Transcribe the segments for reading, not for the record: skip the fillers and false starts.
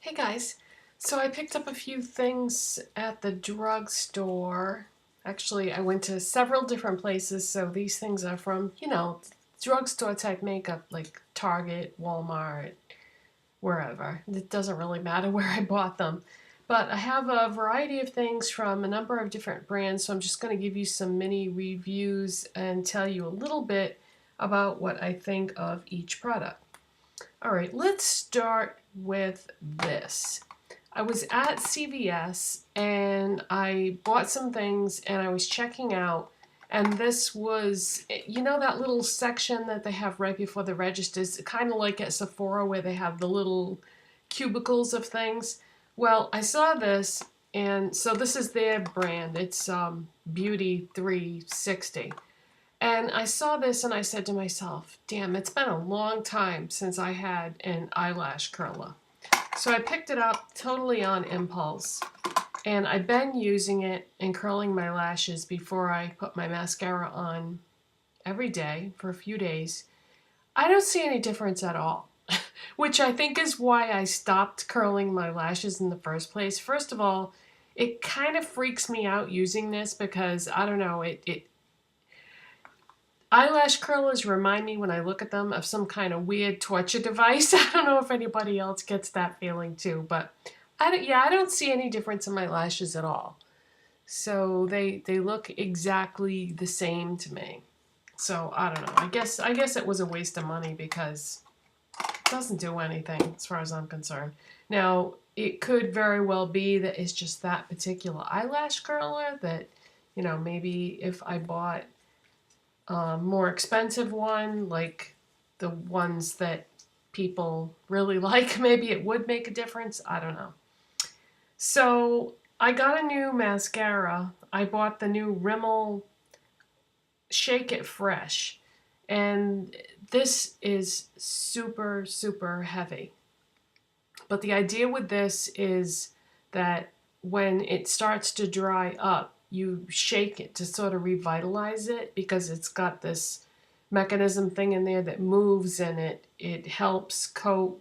Hey guys, so I picked up a few things at the drugstore. Actually, I went to several different places, so these things are from, drugstore type makeup like Target, Walmart, wherever. It doesn't really matter where I bought them. But I have a variety of things from a number of different brands, so I'm just going to give you some mini reviews and tell you a little bit about what I think of each product. All right, let's start with this. I was at CVS and I bought some things and I was checking out, and this was, that little section that they have right before the registers, kind of like at Sephora where they have the little cubicles of things. Well, I saw this, and so this is their brand. It's Beauty 360. And I saw this and I said to myself, damn, it's been a long time since I had an eyelash curler. So I picked it up totally on impulse. And I've been using it and curling my lashes before I put my mascara on every day for a few days. I don't see any difference at all, which I think is why I stopped curling my lashes in the first place. First of all, it kind of freaks me out using this because, I don't know, eyelash curlers remind me when I look at them of some kind of weird torture device. I don't know if anybody else gets that feeling too, but I don't see any difference in my lashes at all. So they look exactly the same to me. So I don't know. I guess it was a waste of money because it doesn't do anything as far as I'm concerned. Now, it could very well be that it's just that particular eyelash curler that, maybe if I bought more expensive one, like the ones that people really like, maybe it would make a difference. I don't know. So I got a new mascara. I bought the new Rimmel Shake It Fresh. And this is super, super heavy. But the idea with this is that when it starts to dry up, you shake it to sort of revitalize it because it's got this mechanism thing in there that moves, and it helps coat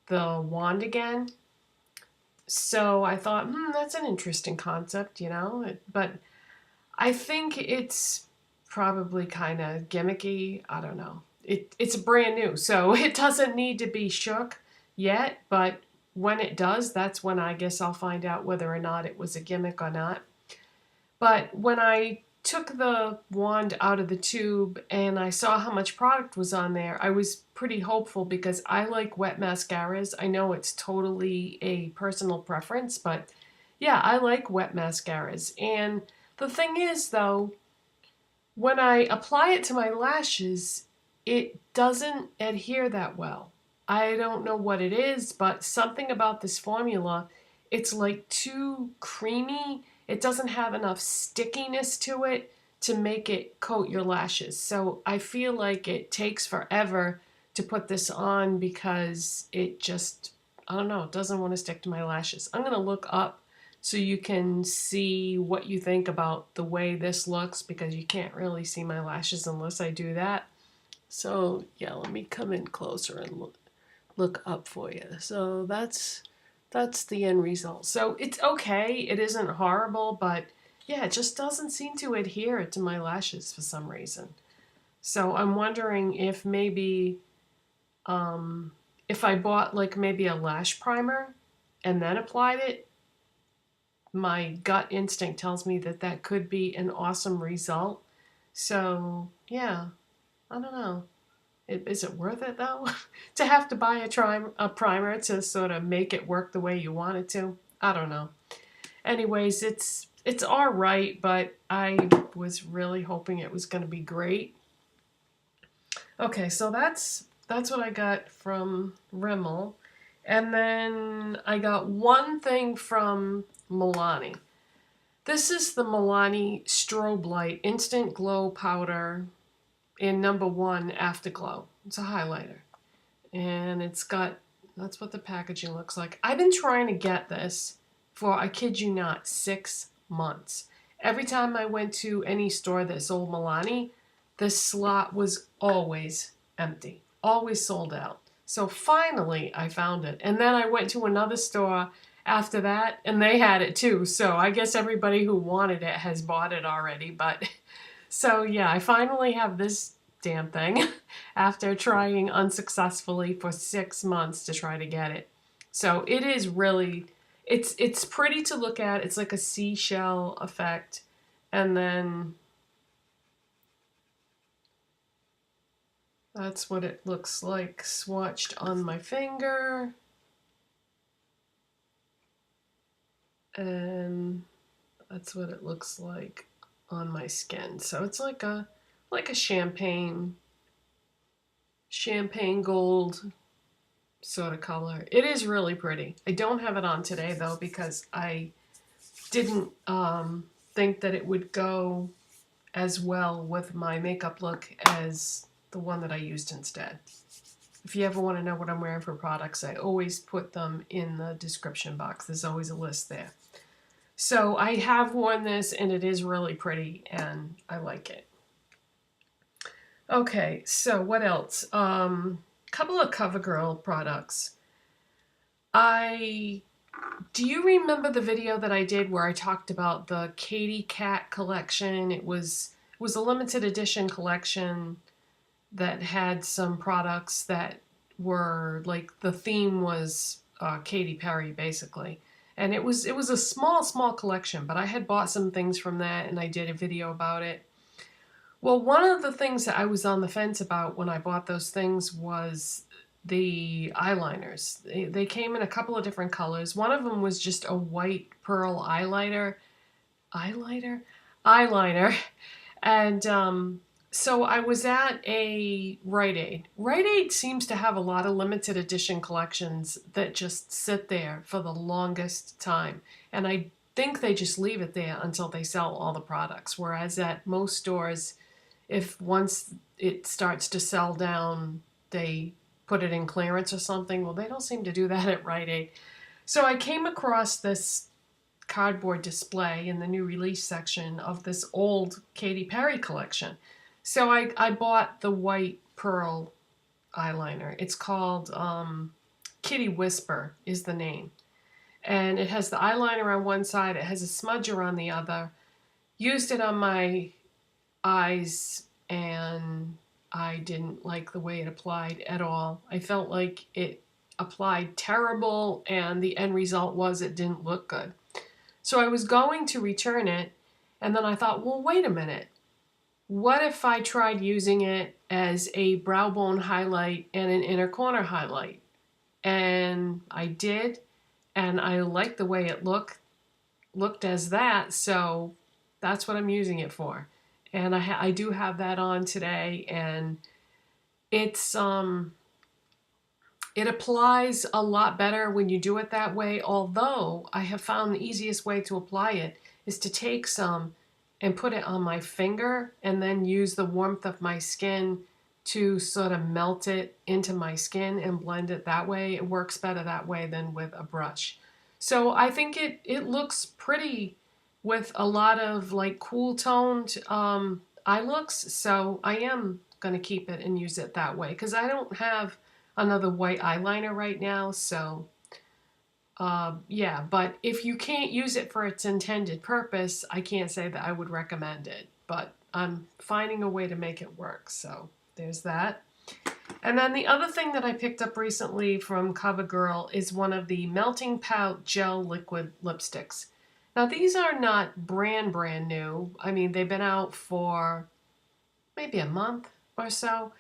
the wand again. So I thought, that's an interesting concept, but I think it's probably kind of gimmicky. I don't know. It's brand new, so it doesn't need to be shook yet, but when it does, that's when I guess I'll find out whether or not it was a gimmick or not. But when I took the wand out of the tube and I saw how much product was on there, I was pretty hopeful because I like wet mascaras. I know it's totally a personal preference, but yeah, I like wet mascaras. And the thing is, though, when I apply it to my lashes, it doesn't adhere that well. I don't know what it is, but something about this formula, it's like too creamy. It doesn't have enough stickiness to it to make it coat your lashes. So I feel like it takes forever to put this on because it just, I don't know, it doesn't want to stick to my lashes. I'm going to look up so you can see what you think about the way this looks because you can't really see my lashes unless I do that. So yeah, let me come in closer and look up for you. So that's the end result. So it's okay. It isn't horrible, but yeah, it just doesn't seem to adhere to my lashes for some reason. So I'm wondering if maybe if I bought like maybe a lash primer and then applied it, my gut instinct tells me that that could be an awesome result. So yeah, I don't know. Is it worth it though to have to buy a primer to sort of make it work the way you want it to? I don't know. Anyways, it's all right, but I was really hoping it was going to be great. Okay, so that's what I got from Rimmel. And then I got one thing from Milani. This is the Milani Strobe Light Instant Glow Powder in #1 Afterglow. It's a highlighter. And it's got, that's what the packaging looks like. I've been trying to get this for, I kid you not, 6 months. Every time I went to any store that sold Milani, this slot was always empty, always sold out. So finally I found it. And then I went to another store after that and they had it too. So I guess everybody who wanted it has bought it already. But so yeah, I finally have this damn thing after trying unsuccessfully for 6 months to try to get it. So it is really, it's pretty to look at. It's like a seashell effect. And then that's what it looks like swatched on my finger. And that's what it looks like on my skin. So it's like a champagne gold sort of color. It is really pretty. I don't have it on today though because I didn't think that it would go as well with my makeup look as the one that I used instead. If you ever want to know what I'm wearing for products, I always put them in the description box. There's always a list there. So I have worn this and it is really pretty and I like it. Okay, so what else? Couple of CoverGirl products. Do you remember the video that I did where I talked about the Katy Kat collection? It was a limited edition collection that had some products that were like, the theme was Katy Perry basically. And it was a small collection, but I had bought some things from that and I did a video about it. Well, one of the things that I was on the fence about when I bought those things was the eyeliners. They came in a couple of different colors. One of them was just a white pearl eyeliner. Eyeliner. And so I was at a Rite Aid. Rite Aid seems to have a lot of limited edition collections that just sit there for the longest time. And I think they just leave it there until they sell all the products. Whereas at most stores, if once it starts to sell down, they put it in clearance or something. Well, they don't seem to do that at Rite Aid. So I came across this cardboard display in the new release section of this old Katy Perry collection. So I bought the white pearl eyeliner. It's called Kitty Whispurr is the name. And it has the eyeliner on one side, it has a smudger on the other. Used it on my eyes and I didn't like the way it applied at all. I felt like it applied terrible and the end result was it didn't look good. So I was going to return it and then I thought, well, wait a minute. What if I tried using it as a brow bone highlight and an inner corner highlight? And I did, and I liked the way it looked as that, so that's what I'm using it for. And I do have that on today, and it's it applies a lot better when you do it that way, although I have found the easiest way to apply it is to take some and put it on my finger and then use the warmth of my skin to sort of melt it into my skin and blend it that way. It works better that way than with a brush. So I think it looks pretty with a lot of like cool toned eye looks. So I am going to keep it and use it that way because I don't have another white eyeliner right now. So yeah, but if you can't use it for its intended purpose, I can't say that I would recommend it, but I'm finding a way to make it work, so there's that. And then the other thing that I picked up recently from CoverGirl is one of the Melting Pout Gel Liquid Lipsticks. Now these are not brand new. I mean, they've been out for maybe a month or so.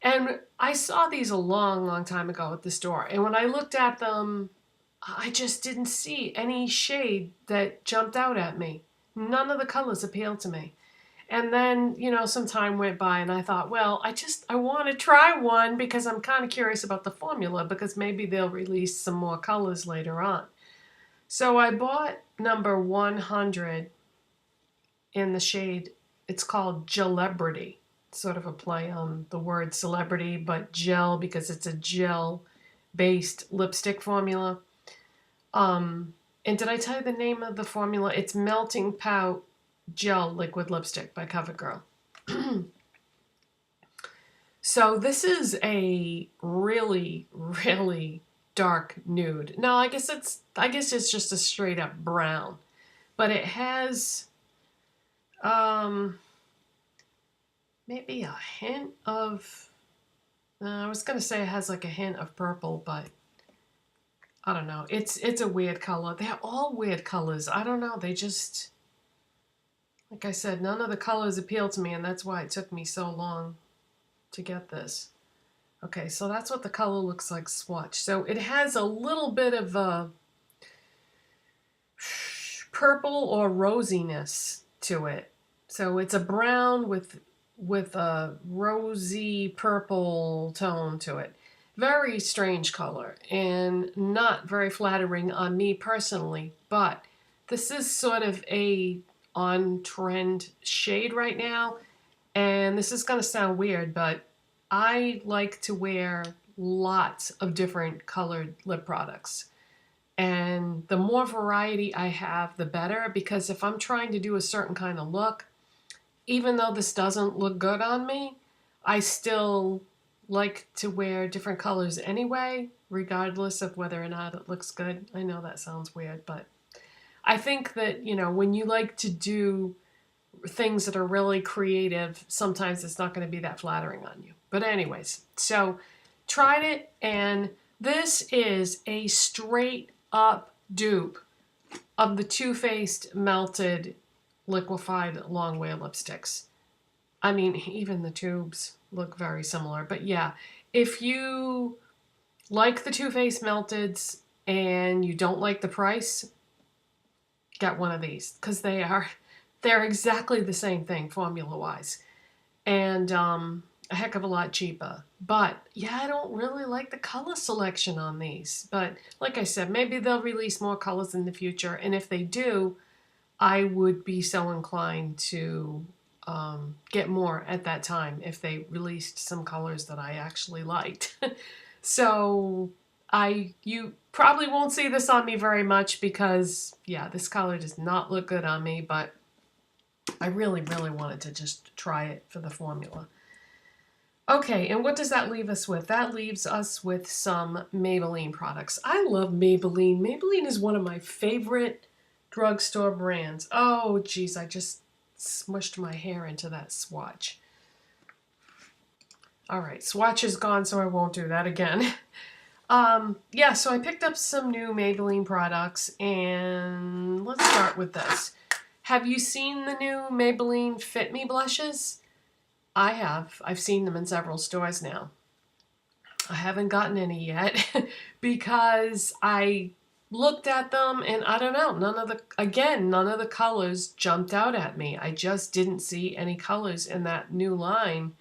And I saw these a long time ago at the store, and when I looked at them, I just didn't see any shade that jumped out at me. None of the colors appealed to me. And then, you know, some time went by and I thought, well, I want to try one because I'm kind of curious about the formula because maybe they'll release some more colors later on. So I bought number 100 in the shade, it's called Gelebrity. Sort of a play on the word celebrity, but gel because it's a gel-based lipstick formula. And did I tell you the name of the formula? It's Melting Pout Gel Liquid Lipstick by CoverGirl. So this is a really, really dark nude. No, I guess it's just a straight up brown. But it has um maybe a hint of I was gonna say it has like a hint of purple, but I don't know. It's a weird color. They're all weird colors. I don't know. They just, like I said, none of the colors appeal to me, and that's why it took me so long to get this. Okay, so that's what the color looks like swatch. So it has a little bit of a purple or rosiness to it. So it's a brown with a rosy purple tone to it. Very strange color and not very flattering on me personally, but this is sort of a on trend shade right now, and this is going to sound weird, but I like to wear lots of different colored lip products. And the more variety I have, the better, because if I'm trying to do a certain kind of look, even though this doesn't look good on me, I still like to wear different colors anyway, regardless of whether or not it looks good. I know that sounds weird, but I think that, when you like to do things that are really creative, sometimes it's not going to be that flattering on you. But anyways, so tried it, and this is a straight up dupe of the Too Faced Melted Liquefied Longwear lipsticks. I mean, even the tubes look very similar. But yeah, if you like the Too Faced Melteds and you don't like the price, get one of these, because they're exactly the same thing formula wise, and a heck of a lot cheaper. But yeah, I don't really like the color selection on these, but like I said, maybe they'll release more colors in the future, and if they do, I would be so inclined to get more at that time if they released some colors that I actually liked. So you probably won't see this on me very much because, yeah, this color does not look good on me, but I really, really wanted to just try it for the formula. Okay, and what does that leave us with? That leaves us with some Maybelline products. I love Maybelline. Maybelline is one of my favorite drugstore brands. Oh, geez, I just smushed my hair into that swatch. All right, swatch is gone, so I won't do that again. Yeah, so I picked up some new Maybelline products, and let's start with this. Have you seen the new Maybelline Fit Me blushes? I have. I've seen them in several stores now. I haven't gotten any yet because I looked at them and I don't know, none of the colors jumped out at me. I just didn't see any colors in that new line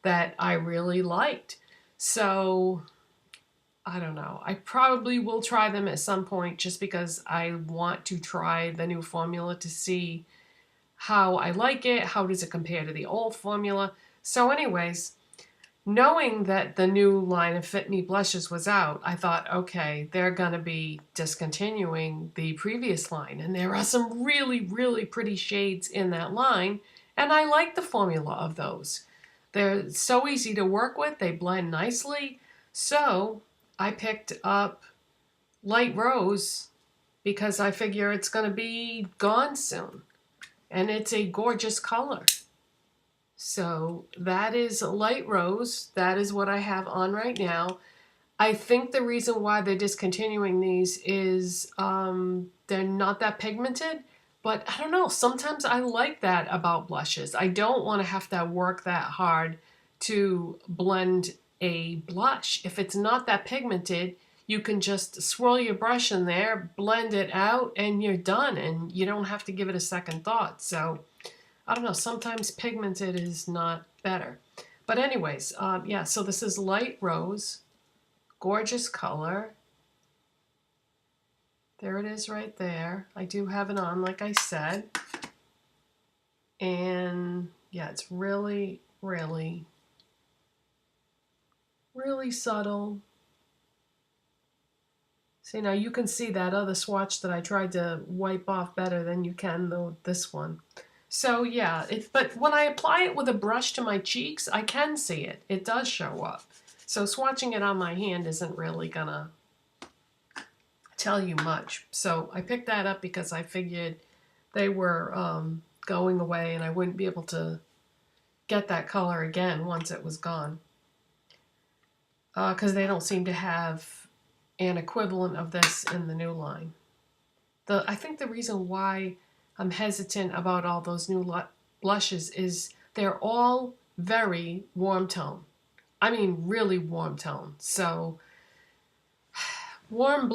that I really liked. So I don't know. I probably will try them at some point just because I want to try the new formula to see how I like it, how does it compare to the old formula. So anyways, knowing that the new line of Fit Me blushes was out, I thought, okay, they're going to be discontinuing the previous line. And there are some really, really pretty shades in that line. And I like the formula of those. They're so easy to work with. They blend nicely. So I picked up Light Rose because I figure it's going to be gone soon. And it's a gorgeous color. So that is Light Rose. That is what I have on right now. I think the reason why they're discontinuing these is they're not that pigmented. But I don't know, sometimes I like that about blushes. I don't want to have to work that hard to blend a blush. If it's not that pigmented, you can just swirl your brush in there, blend it out, and you're done. And you don't have to give it a second thought. So I don't know, sometimes pigmented is not better. But anyways, yeah, so this is Light Rose. Gorgeous color. There it is right there. I do have it on, like I said. And yeah, it's really, really, really subtle. See, now you can see that other swatch that I tried to wipe off better than you can this one. So yeah, but when I apply it with a brush to my cheeks, I can see it. It does show up. So swatching it on my hand isn't really gonna tell you much. So I picked that up because I figured they were going away and I wouldn't be able to get that color again once it was gone. Because they don't seem to have an equivalent of this in the new line. I think the reason why I'm hesitant about all those new blushes is they're all very warm tone. I mean, really warm tone. So warm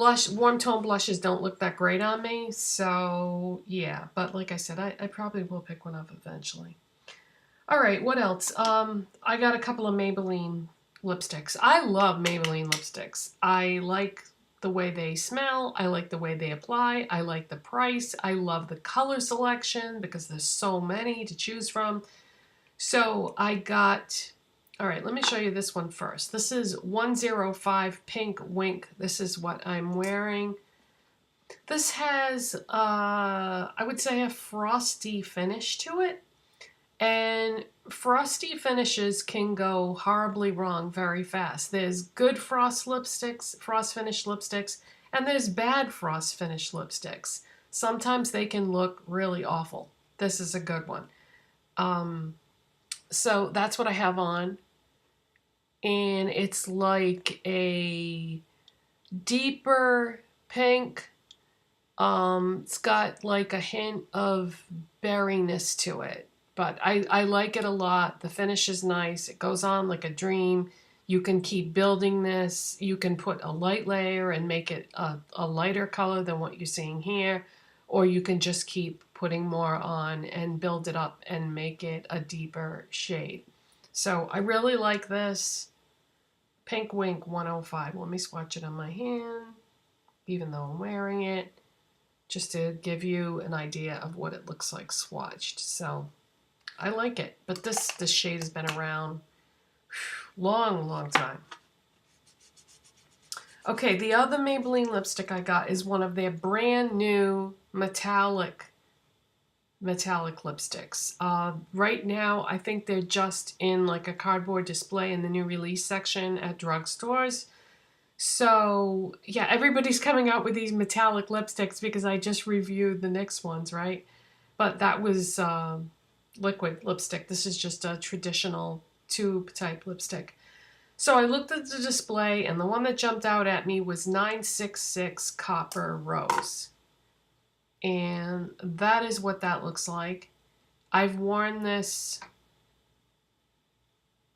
tone blushes don't look that great on me. So yeah, but like I said, I probably will pick one up eventually. All right, what else? I got a couple of Maybelline lipsticks. I love Maybelline lipsticks. I like the way they smell. I like the way they apply. I like the price. I love the color selection because there's so many to choose from. So I got, all right, let me show you this one first. This is 105 Pink Wink. This is what I'm wearing. This has, I would say, a frosty finish to it. And frosty finishes can go horribly wrong very fast. There's good frost finish lipsticks, and there's bad frost finish lipsticks. Sometimes they can look really awful. This is a good one. So that's what I have on. And it's like a deeper pink. It's got like a hint of berryness to it. But I like it a lot. The finish is nice. It goes on like a dream. You can keep building this. You can put a light layer and make it a lighter color than what you're seeing here. Or you can just keep putting more on and build it up and make it a deeper shade. So I really like this. Pink Wink 105. Let me swatch it on my hand, even though I'm wearing it, just to give you an idea of what it looks like swatched. So I like it, but this shade has been around long time. Okay, the other Maybelline lipstick I got is one of their brand new metallic lipsticks. Right now, I think they're just in like a cardboard display in the new release section at drugstores. So yeah, everybody's coming out with these metallic lipsticks because I just reviewed the NYX ones, right? But that was liquid lipstick. This is just a traditional tube type lipstick. So I looked at the display and the one that jumped out at me was 966 Copper Rose. And that is what that looks like. I've worn this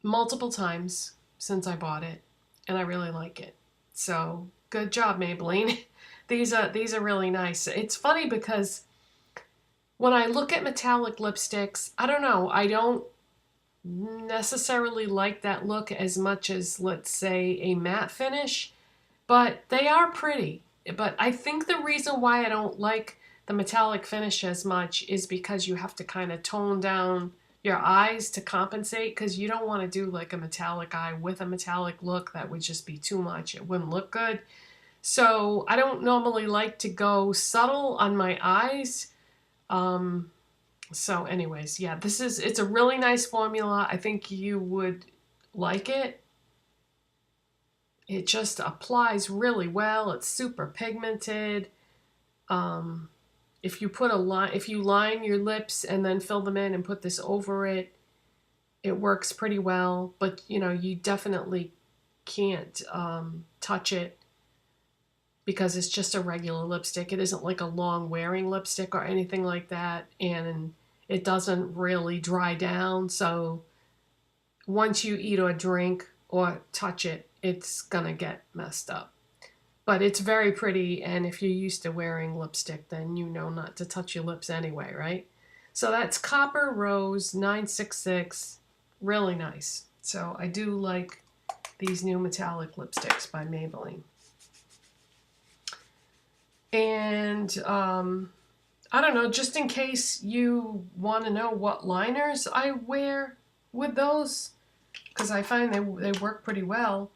multiple times since I bought it and I really like it. So good job, Maybelline. These are really nice. It's funny because when I look at metallic lipsticks, I don't know, I don't necessarily like that look as much as, let's say, a matte finish, but they are pretty. But I think the reason why I don't like the metallic finish as much is because you have to kind of tone down your eyes to compensate, because you don't want to do like a metallic eye with a metallic look. That would just be too much. It wouldn't look good. So I don't normally like to go subtle on my eyes. So anyways, yeah, it's a really nice formula. I think you would like it. It just applies really well. It's super pigmented. If you line your lips and then fill them in and put this over it, it works pretty well. But you know, you definitely can't touch it because it's just a regular lipstick. It isn't like a long wearing lipstick or anything like that, and it doesn't really dry down. So once you eat or drink or touch it, it's gonna get messed up. But it's very pretty, and if you're used to wearing lipstick, then you know not to touch your lips anyway, right? So that's Copper Rose 966, really nice. So I do like these new metallic lipsticks by Maybelline. And I don't know, just in case you want to know what liners I wear with those, because I find they work pretty well.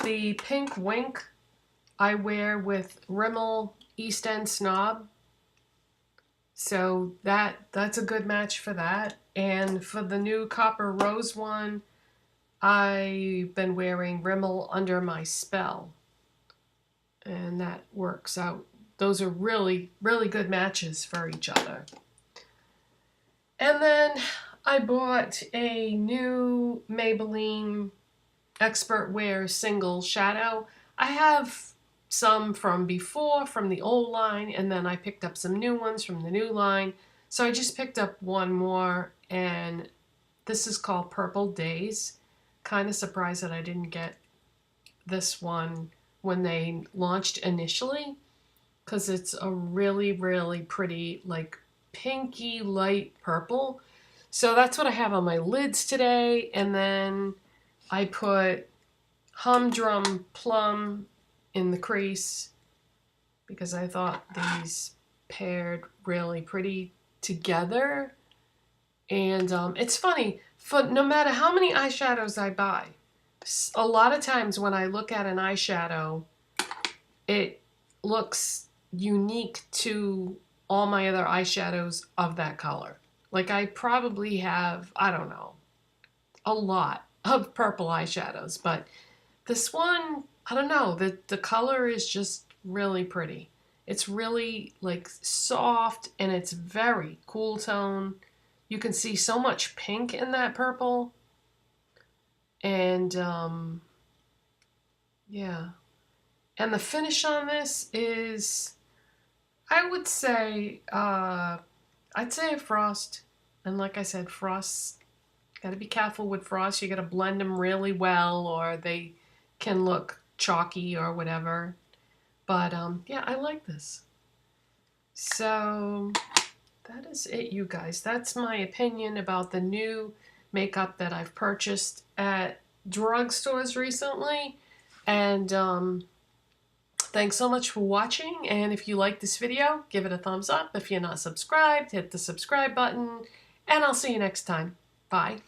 The Pink Wink I wear with Rimmel Eastend Snob. So that's a good match for that. And for the new Copper Rose one, I've been wearing Rimmel Under My Spell. And that works out. Those are really, really good matches for each other. And then I bought a new Maybelline Expert Wear Single Shadow. I have some from before, from the old line, and then I picked up some new ones from the new line. So I just picked up one more, and this is called Purple Daze. Kind of surprised that I didn't get this one when they launched initially, because it's a really, really pretty, like pinky light purple. So that's what I have on my lids today. And then I put Humdrum Plum in the crease because I thought these paired really pretty together. And it's funny, for no matter how many eyeshadows I buy, a lot of times when I look at an eyeshadow, it looks unique to all my other eyeshadows of that color. Like I probably have, I don't know, a lot of purple eyeshadows, but this one, I don't know, the color is just really pretty. It's really like soft and it's very cool tone. You can see so much pink in that purple. And yeah. And the finish on this is, I would say, I'd say a frost. And like I said, frosts, got to be careful with frost. You got to blend them really well or they can look chalky or whatever. But yeah, I like this. So that is it, you guys. That's my opinion about the new makeup that I've purchased at drugstores recently. And thanks so much for watching. And if you like this video, give it a thumbs up. If you're not subscribed, hit the subscribe button. And I'll see you next time. Bye.